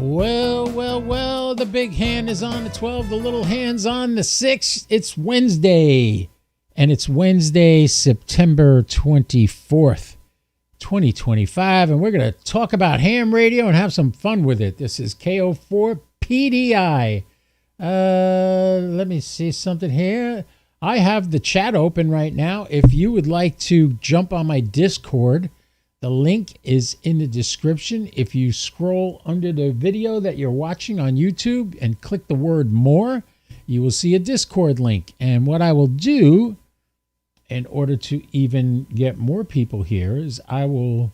Well, the big hand is on the 12, the little hand's on the 6. It's Wednesday, and it's Wednesday, September 24th, 2025, and we're going to talk about ham radio and have some fun with it. This is KO4 PDI. Let me see something here. I have the chat open right now. If you would like to jump on my Discord, the link is in the description. If you scroll under the video that you're watching on YouTube and click the word more, you will see a Discord link. And what I will do in order to even get more people here is I will,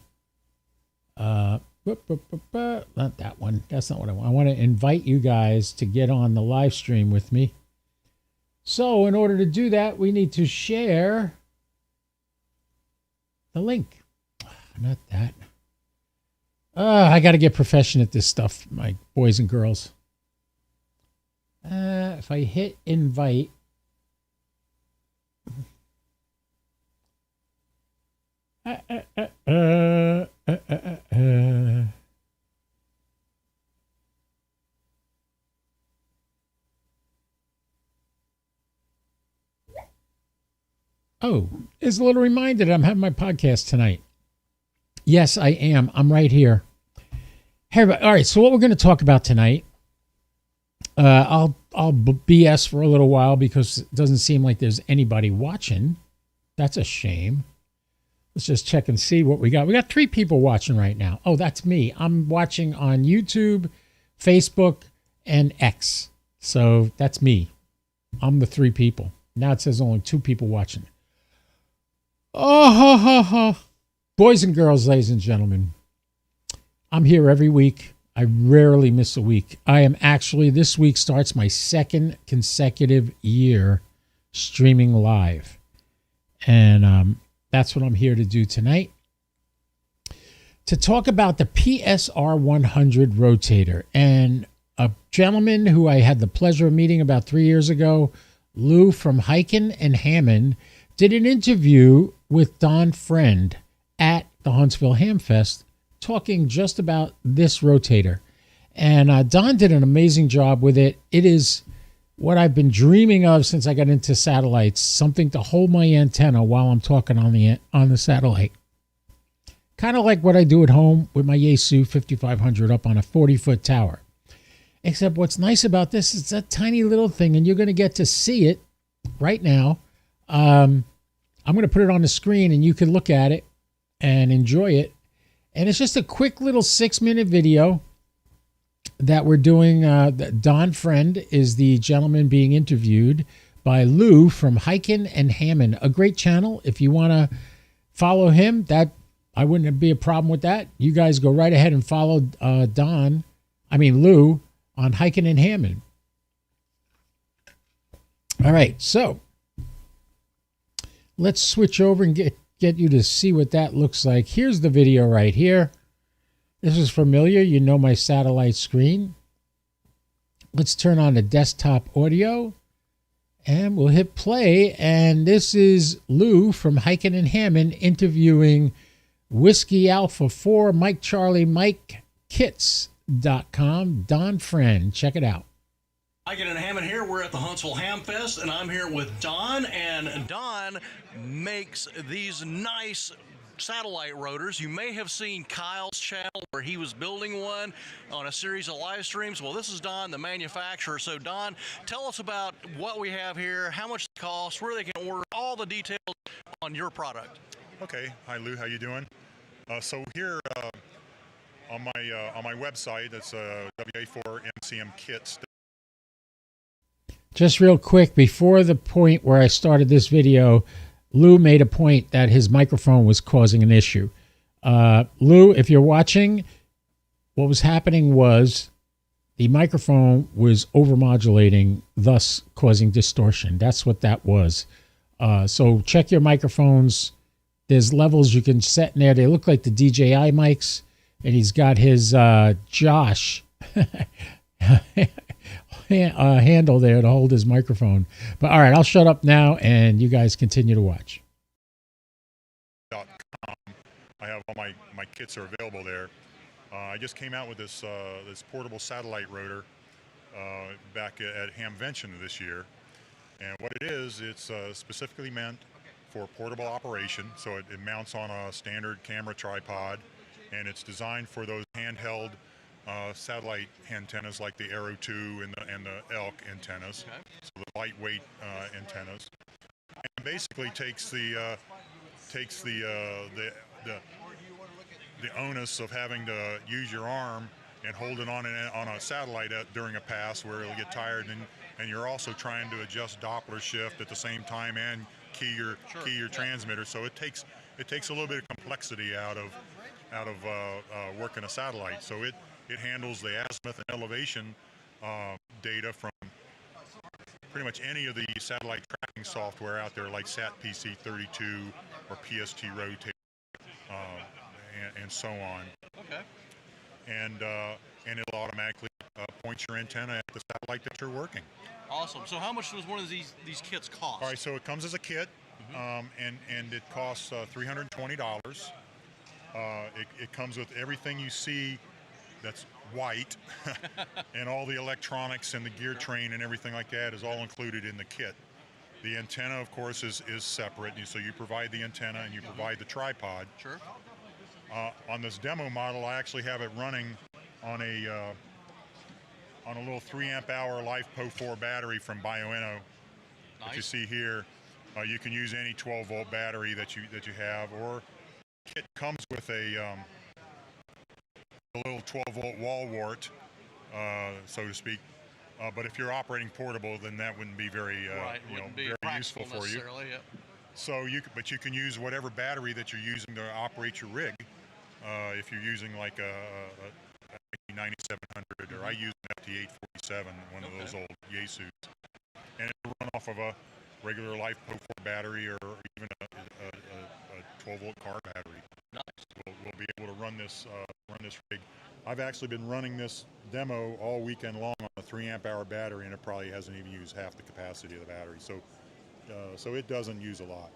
not that one. That's not what I want. I want to invite you guys to get on the live stream with me. So in order to do that, we need to share the link. Not that. I got to get proficient at this stuff, my boys and girls. If I hit invite. Oh, it's a little reminder that I'm having my podcast tonight. Yes, I am. I'm right here. Hey, everybody. All right, so what we're going to talk about tonight, I'll BS for a little while because it doesn't seem like there's anybody watching. That's a shame. Let's just check and see what we got. We got 3 people watching right now. Oh, that's me. I'm watching on YouTube, Facebook, and X. So that's me. I'm the 3 people. Now it says only 2 people watching. Oh, ha, ha, ha. Boys and girls, ladies and gentlemen, I'm here every week. I rarely miss a week. This week starts my 2nd consecutive year streaming live. And that's what I'm here to do tonight. To talk about the PSR-100 Rotator. And a gentleman who I had the pleasure of meeting about 3 years ago, Lou from Hikin and Hammond, did an interview with Don Friend at the Huntsville Ham Fest, talking just about this rotator. And Don did an amazing job with it. It is what I've been dreaming of since I got into satellites, something to hold my antenna while I'm talking on the satellite. Kind of like what I do at home with my Yaesu 5500 up on a 40-foot tower. Except what's nice about this is that tiny little thing, and you're going to get to see it right now. I'm going to put it on the screen, and you can look at it and enjoy it. And it's just a quick little 6-minute video that we're doing. Don Friend is the gentleman being interviewed by Lou from Hikin and Hammond, a great channel. If you want to follow him, that I wouldn't be a problem with that. You guys go right ahead and follow Lou on Hikin and Hammond. All right, so let's switch over and get you to see what that looks like. Here's the video right here. This is familiar. You know my satellite screen. Let's turn on the desktop audio and we'll hit play. And this is Lou from Hikin and Hammond interviewing Whiskey Alpha 4 Mike Charlie Mike Kits.com. Don Friend. Check it out. Hikin and Hammond here. We're at the Huntsville Ham Fest, and I'm here with Don, and Don makes these nice satellite rotors. You may have seen Kyle's channel where he was building one on a series of live streams. Well, this is Don, the manufacturer. So, Don, tell us about what we have here, how much it costs, where they can order, all the details on your product. Okay. Hi, Lou. How you doing? So here on my website, it's WA4MCMKits. Just real quick, before the point where I started this video, Lou made a point that his microphone was causing an issue. Lou, if you're watching, what was happening was the microphone was overmodulating, thus causing distortion. That's what that was. So check your microphones. There's levels you can set in there. They look like the DJI mics, and he's got his Josh handle there to hold his microphone. But all right, I'll shut up now and you guys continue to watch. I have all my kits are available there. I just came out with this portable satellite rotor back at Hamvention this year, and what it is, it's specifically meant for portable operation. So it mounts on a standard camera tripod, and it's designed for those handheld satellite antennas like the Arrow 2 and the Elk antennas, so the lightweight antennas. And basically takes the onus of having to use your arm and hold it on a satellite during a pass where it'll get tired, and you're also trying to adjust Doppler shift at the same time and key your transmitter. So it takes a little bit of complexity out of working a satellite. So it handles the azimuth and elevation data from pretty much any of the satellite tracking software out there, like Sat PC 32 or PST Rotate, and so on. Okay. And it'll automatically point your antenna at the satellite that you're working. Awesome. So how much does one of these kits cost? All right, so it comes as a kit, and it costs $320. It comes with everything you see that's white, and all the electronics and the gear train and everything like that is all included in the kit. The antenna, of course, is separate, so you provide the antenna and you provide the tripod. Sure. On this demo model, I actually have it running on a little 3 amp hour LiFePO 4 battery from Bioenno. Nice. That you see here. You can use any 12 volt battery that you have, or the kit comes with a little 12 volt wall wart, so to speak. But if you're operating portable, then that wouldn't be very very useful for you. Yep. So but you can use whatever battery that you're using to operate your rig. If you're using like a 9700, or I use an FT847, one of those old Yaesus, and it'll run off of a regular LiFePO 4 battery, or even a 12 volt car battery. Nice. We'll be able to run this rig. I've actually been running this demo all weekend long on a 3 amp hour battery, and it probably hasn't even used half the capacity of the battery. So it doesn't use a lot.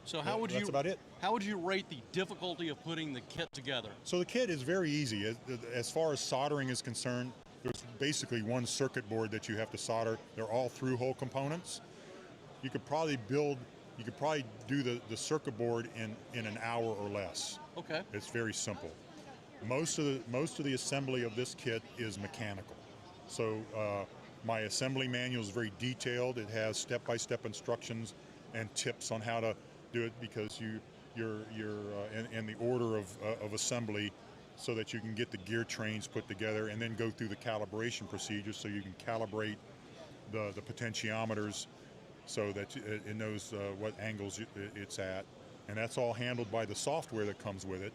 So that's about it. How would you rate the difficulty of putting the kit together? So the kit is very easy. As far as soldering is concerned, there's basically one circuit board that you have to solder. They're all through-hole components. You could probably do the circuit board in an hour or less. Okay. It's very simple. Most of the assembly of this kit is mechanical. So my assembly manual is very detailed. It has step-by-step instructions and tips on how to do it, because you're in the order of assembly, so that you can get the gear trains put together and then go through the calibration procedure, so you can calibrate the potentiometers so that it knows what angles it's at, and that's all handled by the software that comes with it.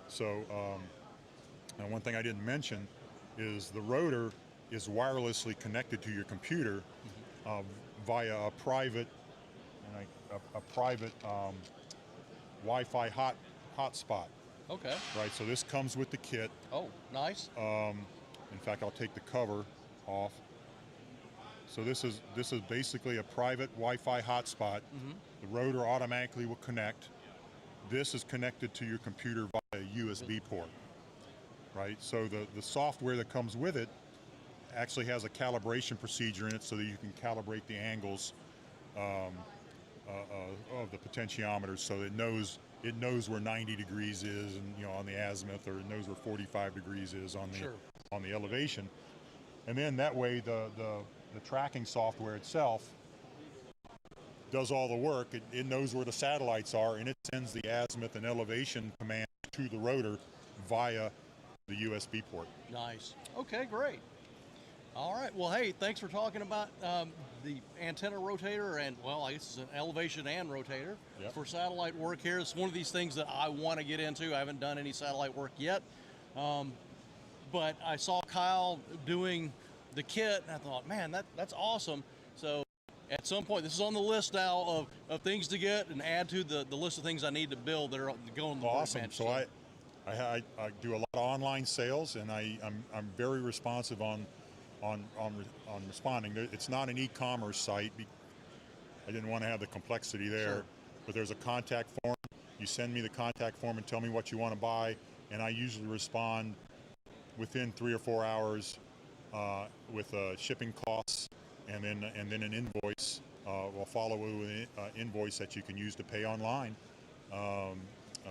So now one thing I didn't mention is the rotor is wirelessly connected to your computer via a private Wi-Fi hotspot. Okay. Right, so this comes with the kit. Oh, nice. In fact, I'll take the cover off. So this is basically a private Wi-Fi hotspot. The rotor automatically will connect. This is connected to your computer via a USB port. Right, so the software that comes with it actually has a calibration procedure in it, so that you can calibrate the angles of the potentiometers, so it knows where 90 degrees is, and on the azimuth, or it knows where 45 degrees is on the elevation. And then that way the tracking software itself does all the work. It knows where the satellites are, and it sends the azimuth and elevation command to the rotor via the USB port. Nice. Okay, great. All right. Well, hey, thanks for talking about the antenna rotator, and, well, I guess it's an elevation and rotator for satellite work here. It's one of these things that I want to get into. I haven't done any satellite work yet, but I saw Kyle doing the kit, and I thought, man, that's awesome. So at some point, this is on the list now of things to get and add to the list of things I need to build that are going to the awesome. workbench. So I do a lot of online sales, and I'm very responsive on responding. It's not an e-commerce site. I didn't want to have the complexity there. Sure. But there's a contact form. You send me the contact form and tell me what you want to buy. and I usually respond within 3 or 4 hours with shipping costs, and then an invoice. We'll follow with an invoice that you can use to pay online.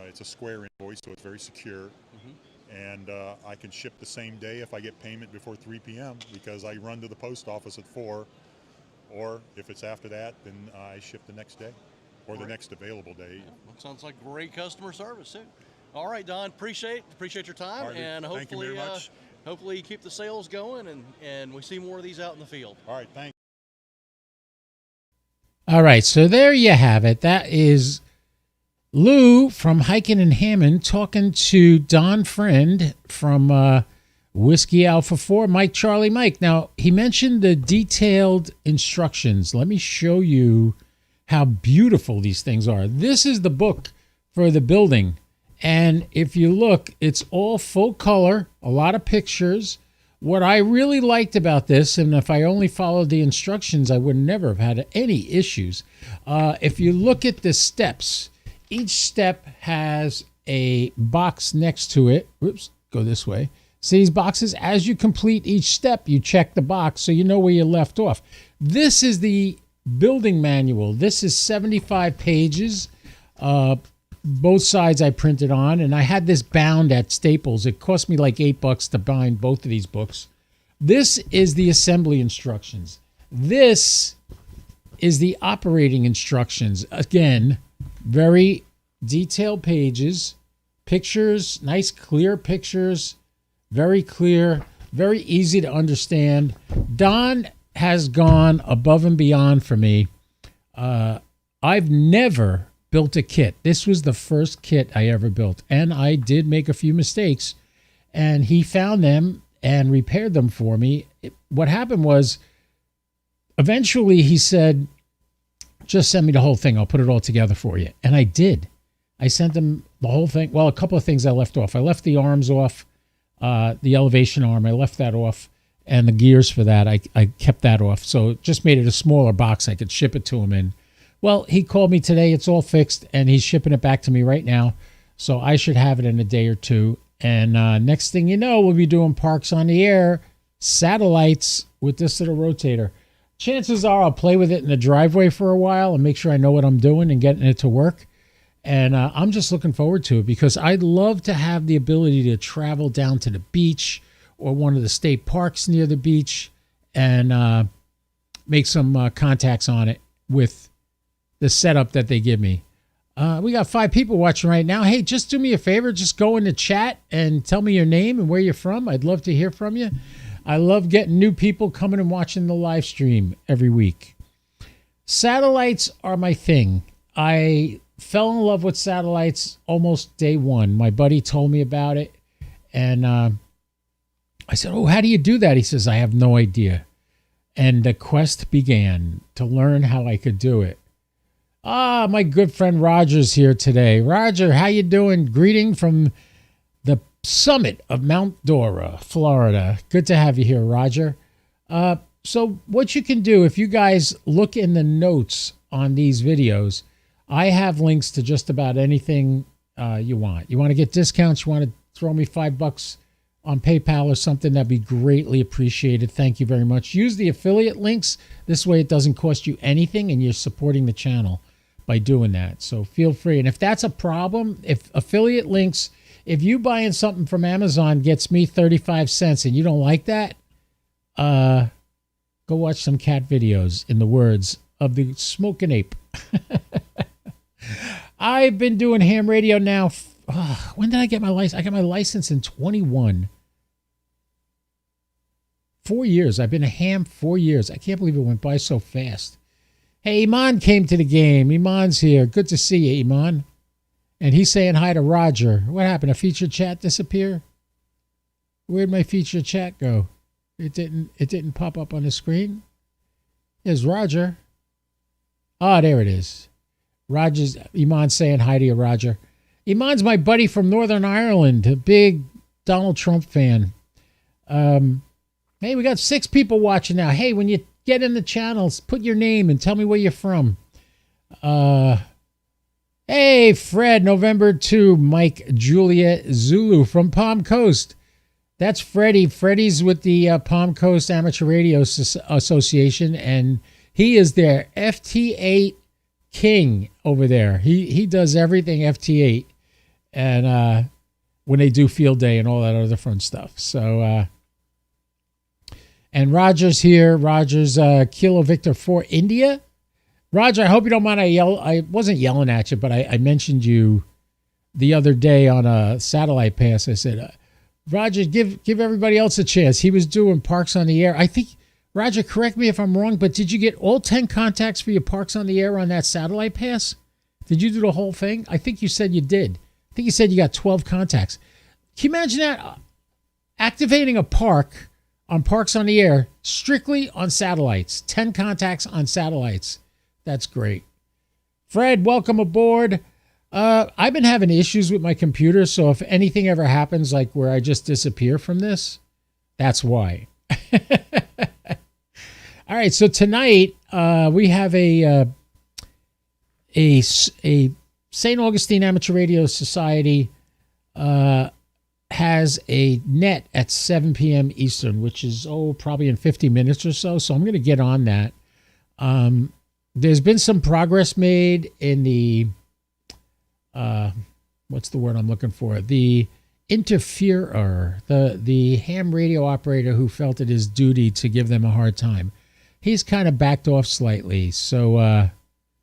It's a Square invoice, so it's very secure. And I can ship the same day if I get payment before 3 p.m. because I run to the post office at 4, or if it's after that, then I ship the next day or the next available day. Yeah, that sounds like great customer service too. All right, Don, appreciate your time, Right, and thank you very much. Hopefully you keep the sales going, and we see more of these out in the field. All right, thanks. All right, so there you have it. That is Lou from Hiking and Hammond talking to Don Friend from Whiskey Alpha 4, Mike Charlie Mike. Now, he mentioned the detailed instructions. Let me show you how beautiful these things are. This is the book for the building. And if you look, it's all full color, a lot of pictures. What I really liked about this, and if I only followed the instructions, I would never have had any issues. If you look at the steps, each step has a box next to it. Whoops, go this way. See these boxes? As you complete each step, you check the box so you know where you left off. This is the building manual. This is 75 pages. Both sides I printed on, and I had this bound at Staples. It cost me like $8 to bind both of these books. This is the assembly instructions. This is the operating instructions. Again, very detailed pages, pictures, nice clear pictures, very clear, very easy to understand. Don has gone above and beyond for me. I've never built a kit. This was the first kit I ever built, and I did make a few mistakes, and he found them and repaired them for me. What happened was, eventually he said, just send me the whole thing. I'll put it all together for you. And I did. I sent him the whole thing. Well, a couple of things I left off. I left the arms off, the elevation arm. I left that off, and the gears for that, I kept that off. So it just made it a smaller box I could ship it to him in. Well, he called me today. It's all fixed, and he's shipping it back to me right now. So I should have it in a day or two. And next thing you know, we'll be doing Parks on the Air satellites with this little rotator. Chances are I'll play with it in the driveway for a while and make sure I know what I'm doing and getting it to work. And I'm just looking forward to it because I'd love to have the ability to travel down to the beach or one of the state parks near the beach and make some contacts on it with the setup that they give me. We got 5 people watching right now. Hey, just do me a favor. Just go in the chat and tell me your name and where you're from. I'd love to hear from you. I love getting new people coming and watching the live stream every week. Satellites are my thing. I fell in love with satellites almost day one. My buddy told me about it, and I said, oh, how do you do that? He says, I have no idea. And the quest began to learn how I could do it. My good friend Roger's here today. Roger, how you doing? Greeting from the summit of Mount Dora, Florida. Good to have you here, Roger. So what you can do, if you guys look in the notes on these videos, I have links to just about anything you want. You want to get discounts? You want to throw me $5 on PayPal or something? That'd be greatly appreciated. Thank you very much. Use the affiliate links. This way it doesn't cost you anything, and you're supporting the channel by doing that. So feel free. And if that's a problem, if affiliate links, if you buying something from Amazon gets me 35 cents and you don't like that, go watch some cat videos, in the words of the smoking ape. I've been doing ham radio now. When did I get my license? I got my license in 21. 4 years. I've been a ham 4 years. I can't believe it went by so fast. Hey, Iman came to the game. Iman's here. Good to see you, Iman. And he's saying hi to Roger. What happened? A feature chat disappear? Where'd my feature chat go? It didn't pop up on the screen. There's Roger. Oh, there it is. Iman's saying hi to you, Roger. Iman's my buddy from Northern Ireland, a big Donald Trump fan. Hey, we got 6 people watching now. Hey, when you get in the channels, put your name and tell me where you're from. Hey, Fred, November 2, Mike Juliet Zulu from Palm Coast. That's Freddie. Freddie's with the Palm Coast Amateur Radio Association, and he is their FT8 king over there. He does everything FT8, and when they do field day and all that other fun stuff. So, and Roger's here. Roger's Kilo Victor 4 India. Roger, I hope you don't mind. I wasn't yelling at you, but I mentioned you the other day on a satellite pass. I said, Roger, give everybody else a chance. He was doing Parks on the Air. I think, Roger, correct me if I'm wrong, but did you get all 10 contacts for your Parks on the Air on that satellite pass? Did you do the whole thing? I think you said you did. I think you said you got 12 contacts. Can you imagine that? Activating a park on Parks on the Air strictly on satellites. 10 contacts on satellites. That's great. Fred, welcome aboard. I've been having issues with my computer, so if anything ever happens, like where I just disappear from this, that's why. All right, so tonight we have a St. Augustine Amateur Radio Society has a net at 7 p.m. Eastern, which is probably in 50 minutes or so. So I'm going to get on that. There's been some progress made in the what's the word I'm looking for? The interferer, the ham radio operator who felt it his duty to give them a hard time. He's kind of backed off slightly. So,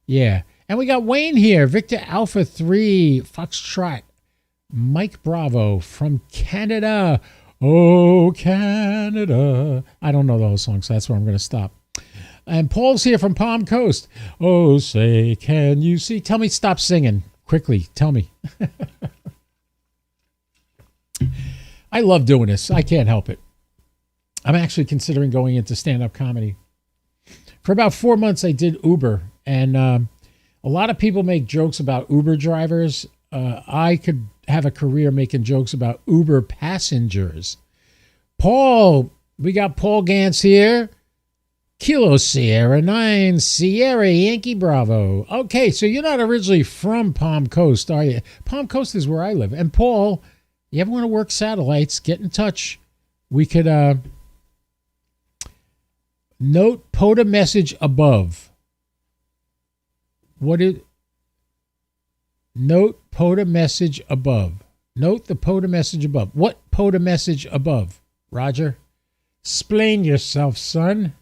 yeah. And we got Wayne here, Victor Alpha 3, Foxtrot, Mike Bravo from Canada. Oh, Canada. I don't know the whole song, so that's where I'm going to stop. And Paul's here from Palm Coast. Oh, say, can you see? Tell me, stop singing. Quickly, tell me. I love doing this. I can't help it. I'm actually considering going into stand-up comedy. For about 4 months, I did Uber. And a lot of people make jokes about Uber drivers. I could have a career making jokes about Uber passengers. Paul, we got Paul Gantz here. Kilo Sierra 9, Sierra Yankee Bravo. Okay, so you're not originally from Palm Coast, are you? Palm Coast is where I live. And Paul, you ever want to work satellites, get in touch. We could note POTA message above. Note POTA message above. Note the POTA message above. What POTA message above? Roger? Explain yourself, son.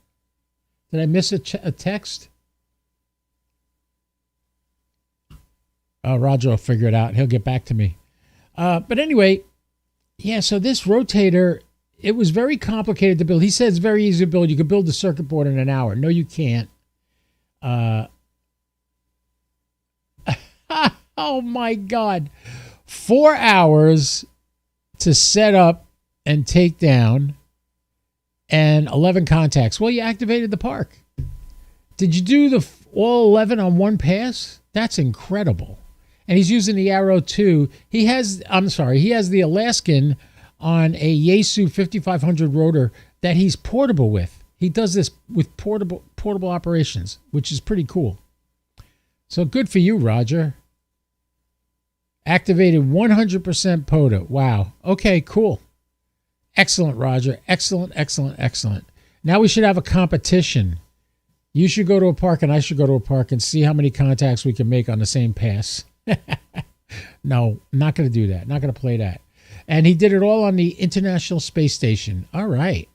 Did I miss a text? Oh, Roger will figure it out. He'll get back to me. But anyway, yeah, so this rotator, it was very complicated to build. He said it's very easy to build. You can build the circuit board in an hour. No, you can't. Oh, my God. 4 hours to set up and take down. And 11 contacts. Well, you activated the park. Did you do all 11 on one pass? That's incredible. And he's using the Arrow 2. He has the Alaskan on a Yaesu 5500 rotor that he's portable with. He does this with portable operations, which is pretty cool. So good for you, Roger. Activated 100% POTA. Wow. Okay, cool. Excellent, Roger. Excellent, excellent, excellent. Now we should have a competition. You should go to a park and I should go to a park and see how many contacts we can make on the same pass. No, not going to do that. Not going to play that. And he did it all on the International Space Station. All right.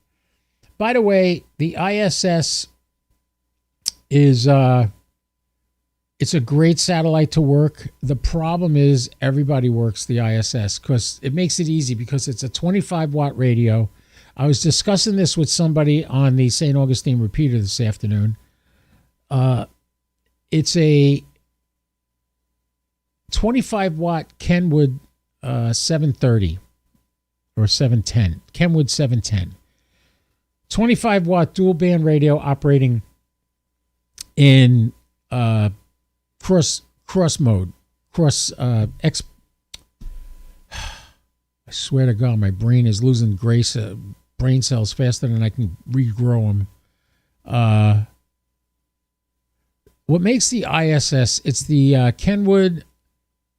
By the way, the ISS is it's a great satellite to work. The problem is everybody works the ISS because it makes it easy because it's a 25-watt radio. I was discussing this with somebody on the St. Augustine repeater this afternoon. It's a 25-watt Kenwood 730 or 710. Kenwood 710. 25-watt dual-band radio operating in cross mode, I swear to God, my brain is losing grace, brain cells faster than I can regrow them. What makes the ISS, it's the Kenwood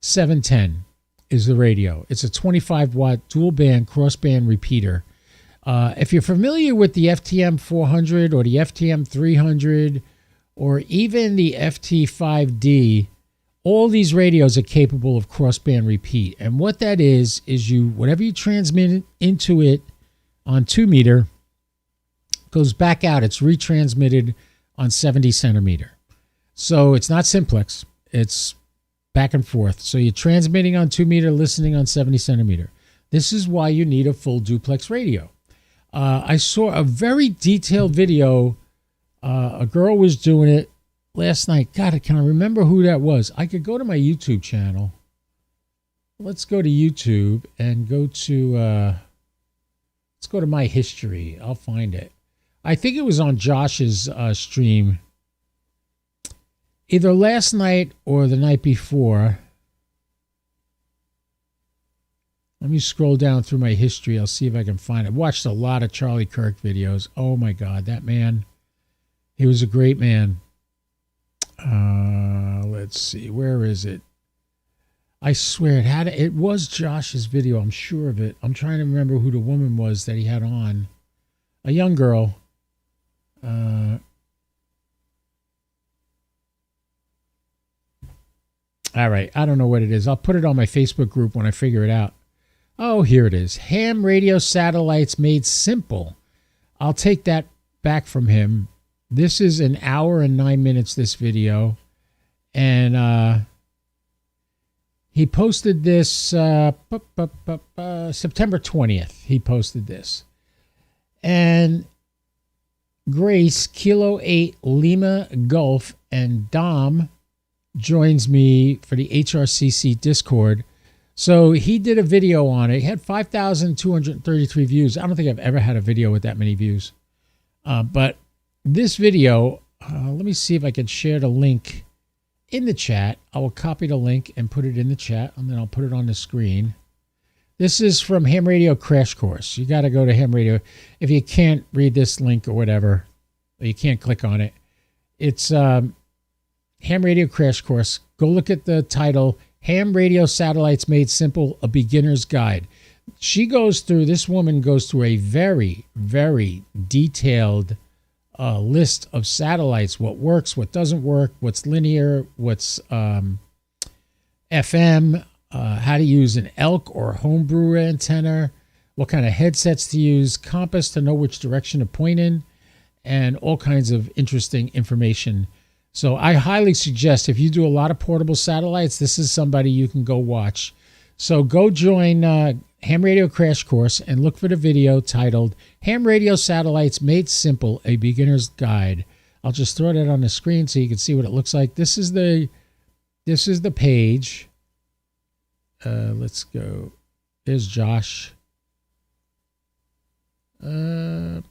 710 is the radio. It's a 25-watt dual-band cross-band repeater. If you're familiar with the FTM-400 or the FTM-300 or even the FT5D, all these radios are capable of cross-band repeat. And what that is whatever you transmit into it on 2 meter goes back out. It's retransmitted on 70 centimeter. So it's not simplex. It's back and forth. So you're transmitting on 2 meter, listening on 70 centimeter. This is why you need a full duplex radio. I saw a very detailed video. A girl was doing it last night. God, I can't remember who that was. I could go to my YouTube channel. Let's go to YouTube and go to, let's go to my history. I'll find it. I think it was on Josh's stream. Either last night or the night before. Let me scroll down through my history. I'll see if I can find it. I've watched a lot of Charlie Kirk videos. Oh my God, that man. He was a great man. Let's see. Where is it? I swear it was Josh's video. I'm sure of it. I'm trying to remember who the woman was that he had on. A young girl. All right. I don't know what it is. I'll put it on my Facebook group when I figure it out. Oh, here it is. Ham radio satellites made simple. I'll take that back from him. This is an hour and 9 minutes, this video. And he posted this September 20th. He posted this. And Grace, Kilo 8, Lima Gulf, and Dom joins me for the HRCC Discord. So he did a video on it. He had 5,233 views. I don't think I've ever had a video with that many views. But this video, let me see if I can share the link in the chat. I will copy the link and put it in the chat, and then I'll put it on the screen. This is from Ham Radio Crash Course. You got to go to Ham Radio. If you can't read this link or whatever, or you can't click on it, it's Ham Radio Crash Course. Go look at the title, Ham Radio Satellites Made Simple, A Beginner's Guide. This woman goes through a very, very detailed list of satellites, what works, what doesn't work, what's linear, what's FM, how to use an elk or homebrew antenna, what kind of headsets to use, compass to know which direction to point in, and all kinds of interesting information. So I highly suggest, if you do a lot of portable satellites, this is somebody you can go watch. So go join Ham Radio Crash Course and look for the video titled Ham Radio Satellites Made Simple, A Beginner's Guide. I'll just throw that on the screen so you can see what it looks like. This is the page. Let's go. There's Josh. And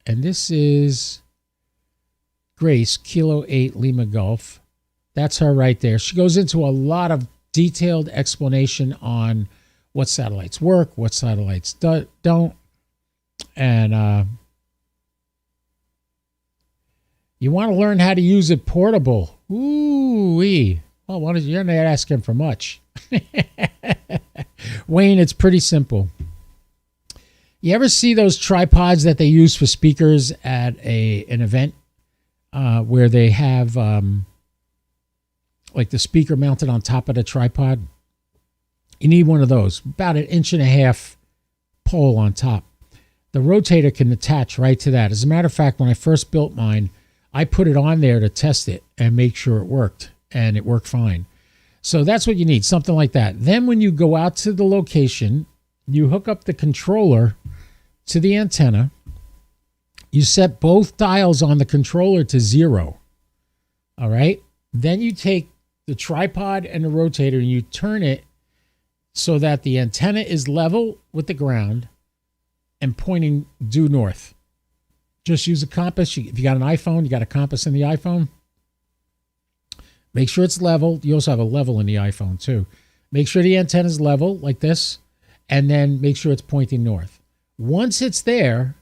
this is Grace, Kilo 8, Lima Gulf. That's her right there. She goes into a lot of detailed explanation on what satellites work, what satellites don't. And you want to learn how to use it portable. Ooh-wee. Well, you're not asking for much. Wayne, it's pretty simple. You ever see those tripods that they use for speakers at an event where they have like the speaker mounted on top of the tripod? You need one of those, about 1.5 inch pole on top. The rotator can attach right to that. As a matter of fact, when I first built mine, I put it on there to test it and make sure it worked, and it worked fine. So that's what you need, something like that. Then when you go out to the location, you hook up the controller to the antenna. You set both dials on the controller to 0. All right? Then you take the tripod and the rotator and you turn it so that the antenna is level with the ground and pointing due north. Just use a compass. If you got an iPhone, you got a compass in the iPhone. Make sure it's level. You also have a level in the iPhone too. Make sure the antenna is level like this, and then make sure it's pointing north. Once it's there,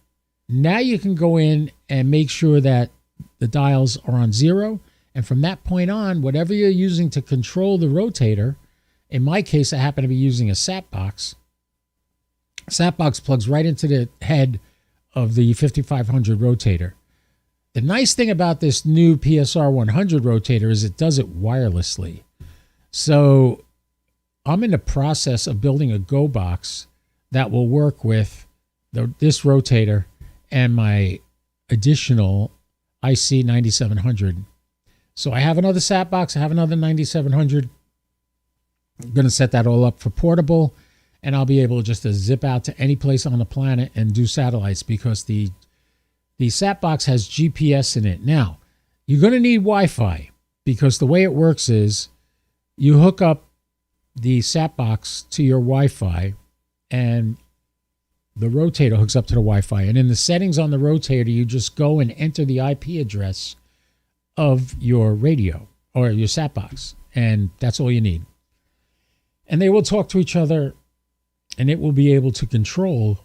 now you can go in and make sure that the dials are on 0 And from that point on, whatever you're using to control the rotator, in my case, I happen to be using a sat box. Sat box plugs right into the head of the 5500 rotator. The nice thing about this new PSR-100 rotator is it does it wirelessly. So I'm in the process of building a Go box that will work with this rotator and my additional IC 9700. So I have another sat box. I have another 9700. I'm going to set that all up for portable, and I'll be able just to zip out to any place on the planet and do satellites because the sat box has GPS in it. Now, you're going to need Wi-Fi because the way it works is you hook up the sat box to your Wi-Fi and the rotator hooks up to the Wi-Fi. And in the settings on the rotator, you just go and enter the IP address of your radio or your sat box, and that's all you need. And they will talk to each other, and it will be able to control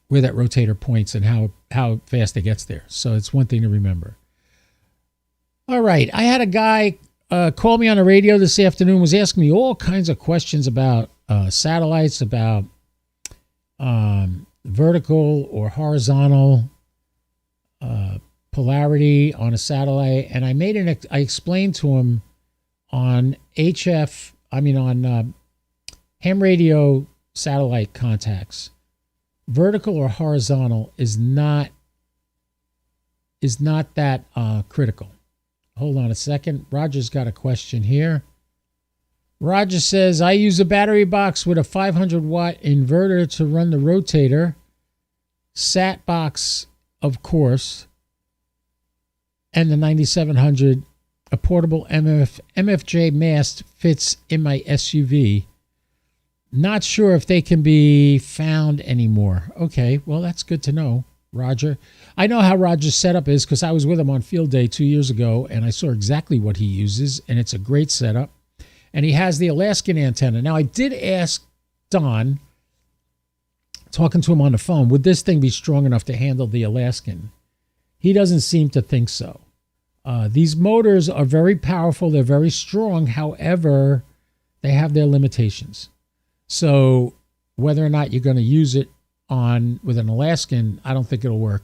where that rotator points and how fast it gets there. So it's one thing to remember. All right. I had a guy call me on the radio this afternoon, was asking me all kinds of questions about satellites, about vertical or horizontal polarity on a satellite. And I explained to him on ham radio satellite contacts, vertical or horizontal is not that critical. Hold on a second. Roger's got a question here. Roger says, I use a battery box with a 500 watt inverter to run the rotator. Sat box, of course, and the 9700. A portable MFJ mast fits in my SUV. Not sure if they can be found anymore. Okay, well, that's good to know, Roger. I know how Roger's setup is because I was with him on field day 2 years ago, and I saw exactly what he uses, and it's a great setup. And he has the Alaskan antenna. Now, I did ask Don, talking to him on the phone, would this thing be strong enough to handle the Alaskan? He doesn't seem to think so. These motors are very powerful. They're very strong. However, they have their limitations. So whether or not you're going to use it with an Alaskan, I don't think it'll work.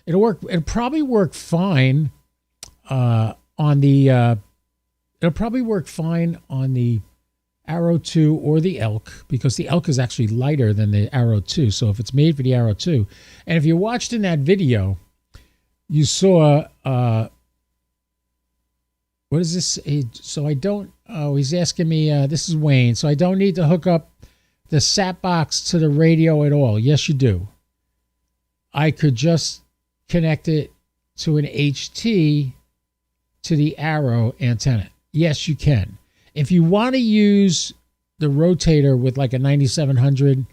It'll probably work fine on the Arrow 2 or the Elk, because the Elk is actually lighter than the Arrow 2. So if it's made for the Arrow 2, and if you watched in that video, you saw what is this? He's asking me, this is Wayne. So I don't need to hook up the sat box to the radio at all. Yes, you do. I could just connect it to an HT to the Arrow antenna. Yes, you can. If you want to use the rotator with like a 9700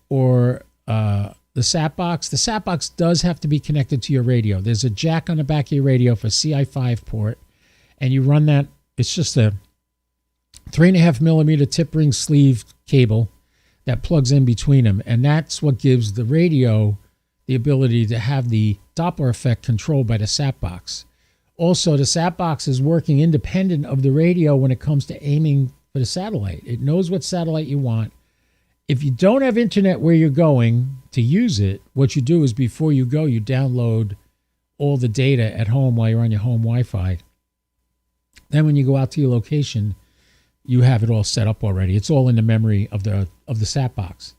or the sat box does have to be connected to your radio. There's a jack on the back of your radio for CI5 port, and you run that. It's just a 3.5 millimeter tip ring sleeve cable that plugs in between them, and that's what gives the radio the ability to have the Doppler effect controlled by the sat box. Also, the sat box is working independent of the radio when it comes to aiming for the satellite. It knows what satellite you want. If you don't have internet where you're going to use it, what you do is before you go, you download all the data at home while you're on your home Wi-Fi. Then when you go out to your location, you have it all set up already. It's all in the memory of the sat box.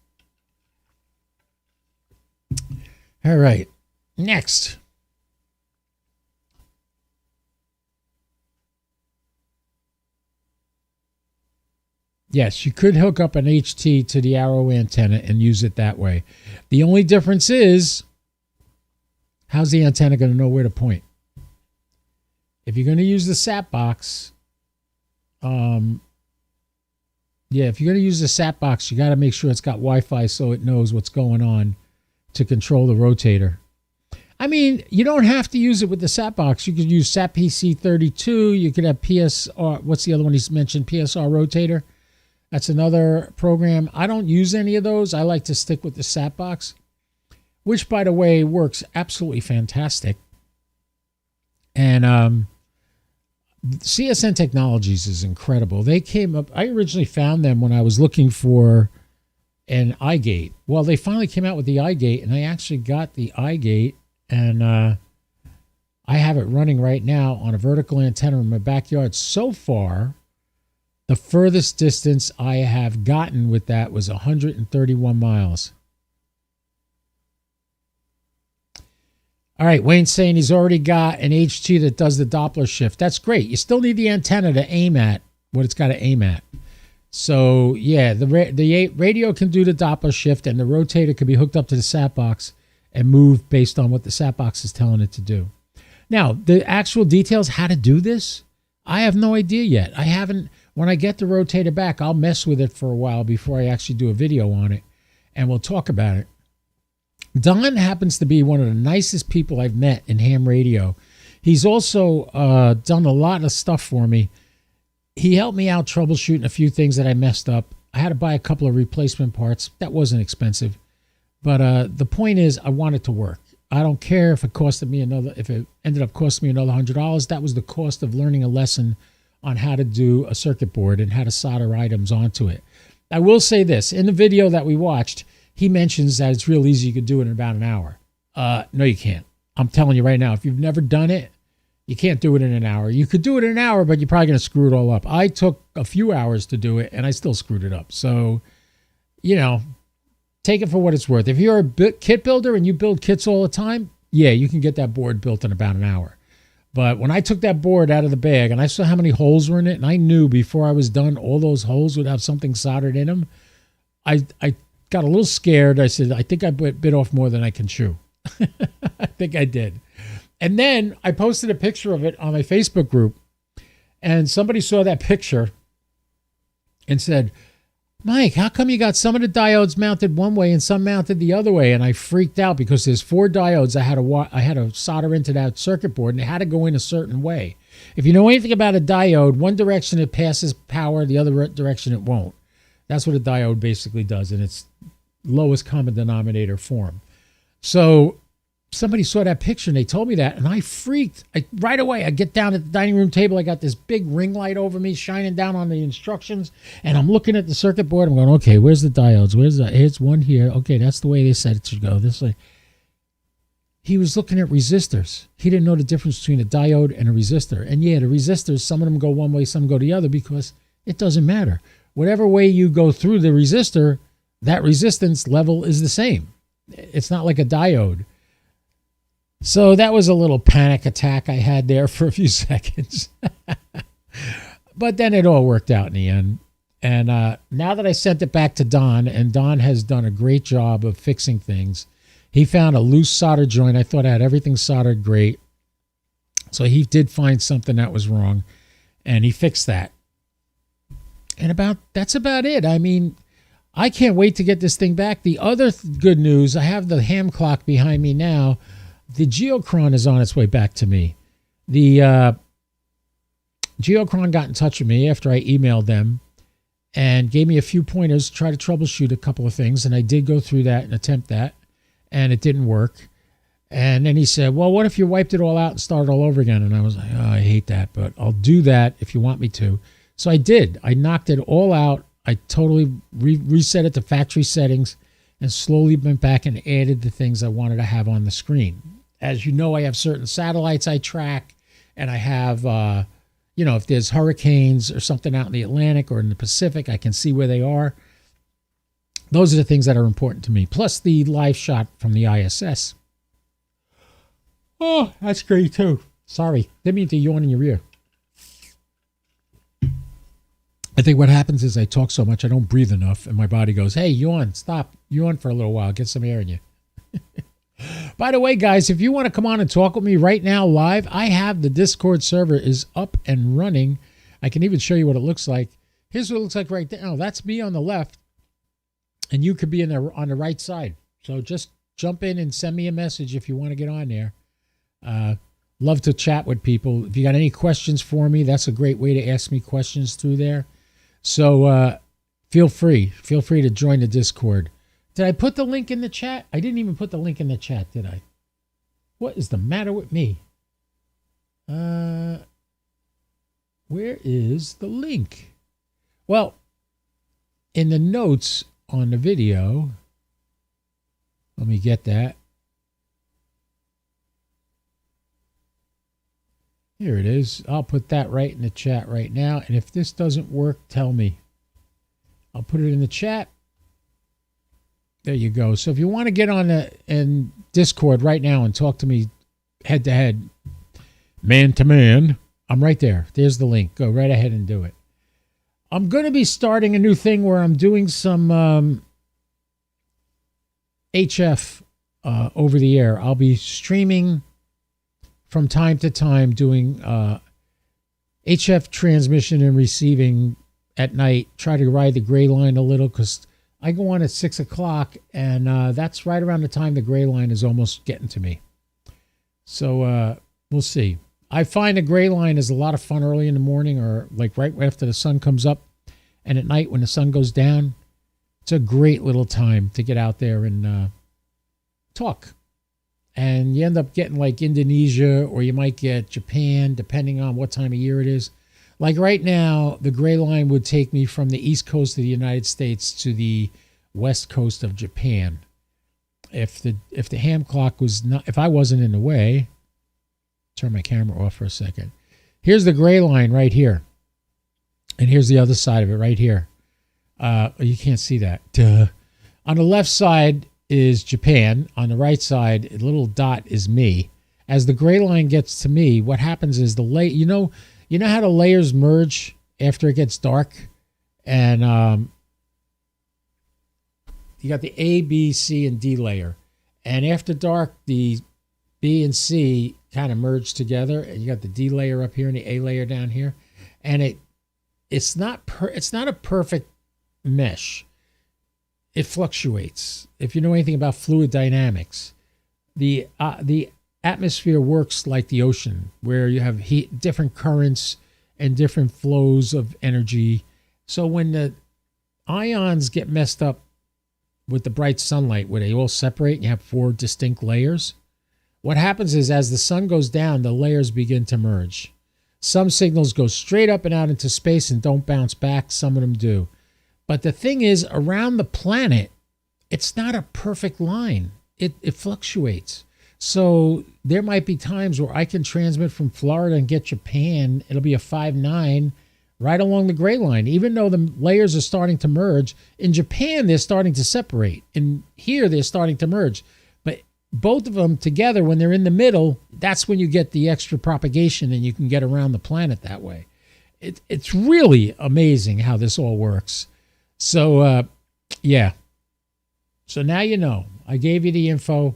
All right, next. Yes, you could hook up an HT to the Arrow antenna and use it that way. The only difference is, how's the antenna going to know where to point? If you're going to use the sat box, if you're going to use the sat box, you got to make sure it's got Wi-Fi so it knows what's going on to control the rotator. I mean, you don't have to use it with the sat box. You could use SAT PC32. You could have PSR. What's the other one he's mentioned? PSR Rotator. That's another program. I don't use any of those. I like to stick with the sat box, which, by the way, works absolutely fantastic. And CSN Technologies is incredible. They came up, I originally found them when I was looking for an iGate. Well, they finally came out with the iGate, and I actually got the iGate, and I have it running right now on a vertical antenna in my backyard. So far, the furthest distance I have gotten with that was 131 miles. All right, Wayne's saying he's already got an HT that does the Doppler shift. That's great. You still need the antenna to aim at what it's got to aim at. So, yeah, the radio can do the Doppler shift, and the rotator can be hooked up to the sat box and move based on what the sat box is telling it to do. Now, the actual details, how to do this, I have no idea yet. I haven't. When I get the rotator back, I'll mess with it for a while before I actually do a video on it, and we'll talk about it. Don happens to be one of the nicest people I've met in ham radio. He's also done a lot of stuff for me. He helped me out troubleshooting a few things that I messed up. I had to buy a couple of replacement parts. That wasn't expensive. But the point is, I want it to work. I don't care if it ended up costing me another $100. That was the cost of learning a lesson on how to do a circuit board and how to solder items onto it. I will say this. In the video that we watched, he mentions that it's real easy. You could do it in about an hour. No, you can't. I'm telling you right now, if you've never done it, you can't do it in an hour. You could do it in an hour, but you're probably going to screw it all up. I took a few hours to do it, and I still screwed it up. So, take it for what it's worth. If you're a kit builder and you build kits all the time, yeah, you can get that board built in about an hour. But when I took that board out of the bag and I saw how many holes were in it, and I knew before I was done all those holes would have something soldered in them, I got a little scared. I said, I think I bit off more than I can chew. I think I did. And then I posted a picture of it on my Facebook group, and somebody saw that picture and said, Mike, how come you got some of the diodes mounted one way and some mounted the other way? And I freaked out because there's 4 diodes I had to solder into that circuit board, and it had to go in a certain way. If you know anything about a diode, one direction it passes power, the other direction it won't. That's what a diode basically does in its lowest common denominator form. So somebody saw that picture and they told me that, and I freaked. Right away, I get down at the dining room table. I got this big ring light over me shining down on the instructions, and I'm looking at the circuit board. I'm going, okay, where's the diodes? Here's one here. Okay, that's the way they said it should go. This way. He was looking at resistors. He didn't know the difference between a diode and a resistor. And yeah, the resistors, some of them go one way, some go the other, because it doesn't matter. Whatever way you go through the resistor, that resistance level is the same. It's not like a diode. So that was a little panic attack I had there for a few seconds. But then it all worked out in the end. And now that I sent it back to Don, and Don has done a great job of fixing things. He found a loose solder joint. I thought I had everything soldered great. So he did find something that was wrong, and he fixed that. And that's about it. I mean, I can't wait to get this thing back. The other good news, I have the ham clock behind me now. The Geochron is on its way back to me. The Geochron got in touch with me after I emailed them and gave me a few pointers to try to troubleshoot a couple of things, and I did go through that and attempt that, and it didn't work. And then he said, well, what if you wiped it all out and started all over again? And I was like, oh, I hate that, but I'll do that if you want me to. So I did. I knocked it all out. I totally reset it to factory settings and slowly went back and added the things I wanted to have on the screen. As you know, I have certain satellites I track, and I have, if there's hurricanes or something out in the Atlantic or in the Pacific, I can see where they are. Those are the things that are important to me, plus the live shot from the ISS. Oh, that's great, too. Sorry, didn't mean to yawn in your ear. I think what happens is I talk so much, I don't breathe enough, and my body goes, hey, yawn, stop. Yawn for a little while, get some air in you. By the way, guys, if you want to come on and talk with me right now live, I have the Discord server is up and running. I can even show you what it looks like. Here's what it looks like right there. Oh, that's me on the left, and you could be in there on the right side. So just jump in and send me a message if you want to get on there. Love to chat with people. If you got any questions for me, that's a great way to ask me questions through there. So feel free to join the Discord. Did I put the link in the chat? I didn't even put the link in the chat, did I? What is the matter with me? Where is the link? Well, in the notes on the video, let me get that. Here it is. I'll put that right in the chat right now. And if this doesn't work, tell me. I'll put it in the chat. There you go. So if you want to get on in Discord right now and talk to me head to head, man to man, I'm right there. There's the link. Go right ahead and do it. I'm going to be starting a new thing where I'm doing some HF over the air. I'll be streaming from time to time, doing HF transmission and receiving at night. Try to ride the gray line a little because I go on at 6 o'clock, and that's right around the time the gray line is almost getting to me. So we'll see. I find the gray line is a lot of fun early in the morning, or like right after the sun comes up, and at night when the sun goes down. It's a great little time to get out there and talk. And you end up getting like Indonesia, or you might get Japan, depending on what time of year it is. Like right now, the gray line would take me from the east coast of the United States to the west coast of Japan. If the ham clock was not, if I wasn't in the way, turn my camera off for a second. Here's the gray line right here. And here's the other side of it right here. You can't see that. Duh. On the left side is Japan. On the right side, a little dot is me. As the gray line gets to me, what happens is you know how the layers merge after it gets dark? And you got the A, B, C, and D layer. And after dark, the B and C kind of merge together. And you got the D layer up here and the A layer down here. And it's not a perfect mesh. It fluctuates. If you know anything about fluid dynamics, the atmosphere works like the ocean, where you have heat, different currents, and different flows of energy. So when the ions get messed up with the bright sunlight, where they all separate and you have 4 distinct layers, what happens is as the sun goes down, the layers begin to merge. Some signals go straight up and out into space and don't bounce back. Some of them do. But the thing is, around the planet, it's not a perfect line. It fluctuates. So there might be times where I can transmit from Florida and get Japan. It'll be a 5-9 right along the gray line. Even though the layers are starting to merge, in Japan, they're starting to separate. And here, they're starting to merge. But both of them together, when they're in the middle, that's when you get the extra propagation and you can get around the planet that way. It's really amazing how this all works. So, yeah. So now you know. I gave you the info.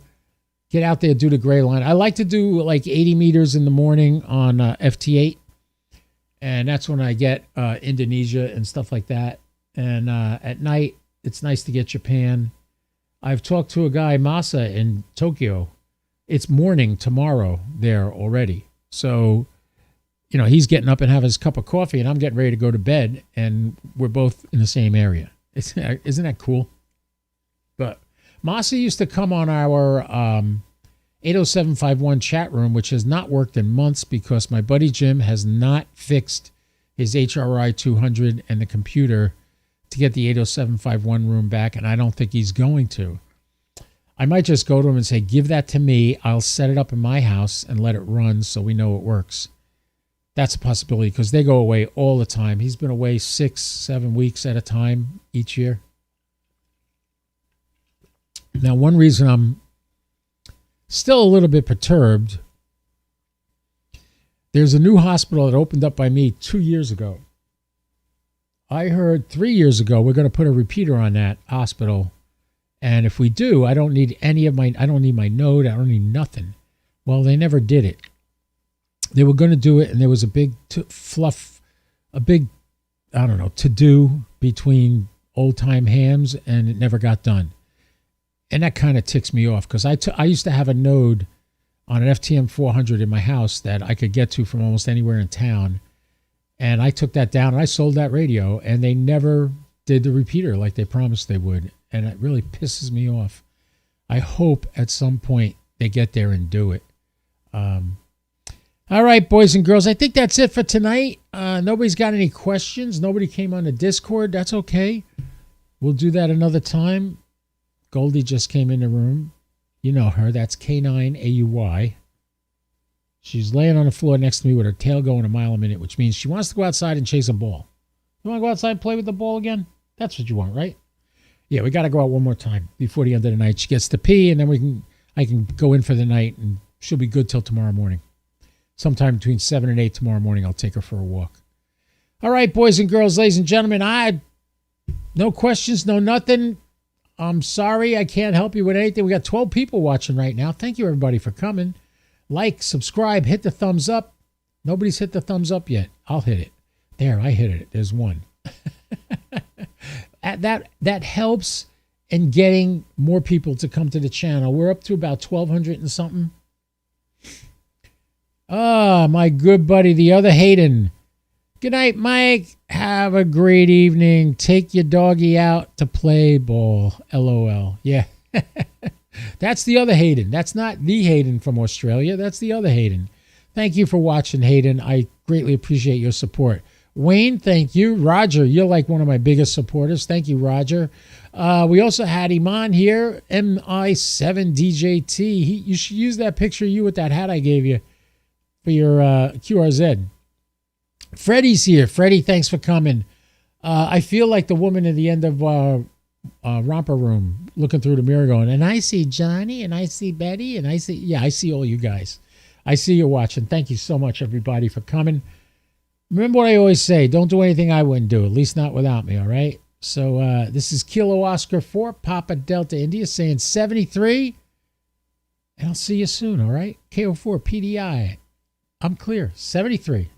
Get out there, do the gray line. I like to do like 80 meters in the morning on FT8. And that's when I get Indonesia and stuff like that. And at night, it's nice to get Japan. I've talked to a guy, Masa, in Tokyo. It's morning tomorrow there already. So, he's getting up and having his cup of coffee, and I'm getting ready to go to bed, and we're both in the same area. Isn't that cool? But Masa used to come on our 80751 chat room, which has not worked in months because my buddy Jim has not fixed his HRI 200 and the computer to get the 80751 room back, and I don't think he's going to. I might just go to him and say, give that to me. I'll set it up in my house and let it run so we know it works. That's a possibility because they go away all the time. He's been away 6-7 weeks at a time each year. Now, one reason I'm still a little bit perturbed, there's a new hospital that opened up by me 2 years ago. I heard 3 years ago we're going to put a repeater on that hospital. And if we do, I don't need I don't need my node, I don't need nothing. Well, they never did it. They were going to do it, and there was a big to-do between old-time hams, and it never got done. And that kind of ticks me off, because I used to have a node on an FTM 400 in my house that I could get to from almost anywhere in town, and I took that down, and I sold that radio, and they never did the repeater like they promised they would, and it really pisses me off. I hope at some point they get there and do it. All right, boys and girls, I think that's it for tonight. Nobody's got any questions. Nobody came on the Discord. That's okay. We'll do that another time. Goldie just came in the room. You know her. That's K9AUY. She's laying on the floor next to me with her tail going a mile a minute, which means she wants to go outside and chase a ball. You want to go outside and play with the ball again? That's what you want, right? Yeah, we got to go out one more time before the end of the night. She gets to pee, and then I can go in for the night, and she'll be good till tomorrow morning. Sometime between 7 and 8 tomorrow morning, I'll take her for a walk. All right, boys and girls, ladies and gentlemen, no questions, no nothing. I'm sorry I can't help you with anything. We got 12 people watching right now. Thank you, everybody, for coming. Like, subscribe, hit the thumbs up. Nobody's hit the thumbs up yet. I'll hit it. There, I hit it. There's one. That helps in getting more people to come to the channel. We're up to about 1,200 and something. My good buddy, the other Hayden. Good night, Mike. Have a great evening. Take your doggy out to play ball. LOL. Yeah. That's the other Hayden. That's not the Hayden from Australia. That's the other Hayden. Thank you for watching, Hayden. I greatly appreciate your support. Wayne, thank you. Roger, you're like one of my biggest supporters. Thank you, Roger. We also had Iman here, MI7DJT. You should use that picture of you with that hat I gave you for your QRZ. Freddie's here. Freddie, thanks for coming. I feel like the woman at the end of Romper Room looking through the mirror going, and I see Johnny, and I see Betty, and I see all you guys. I see you watching. Thank you so much, everybody, for coming. Remember what I always say, don't do anything I wouldn't do, at least not without me, all right? So this is Kilo Oscar 4, Papa Delta India, saying 73, and I'll see you soon, all right? KO4 PDI. I'm clear, 73.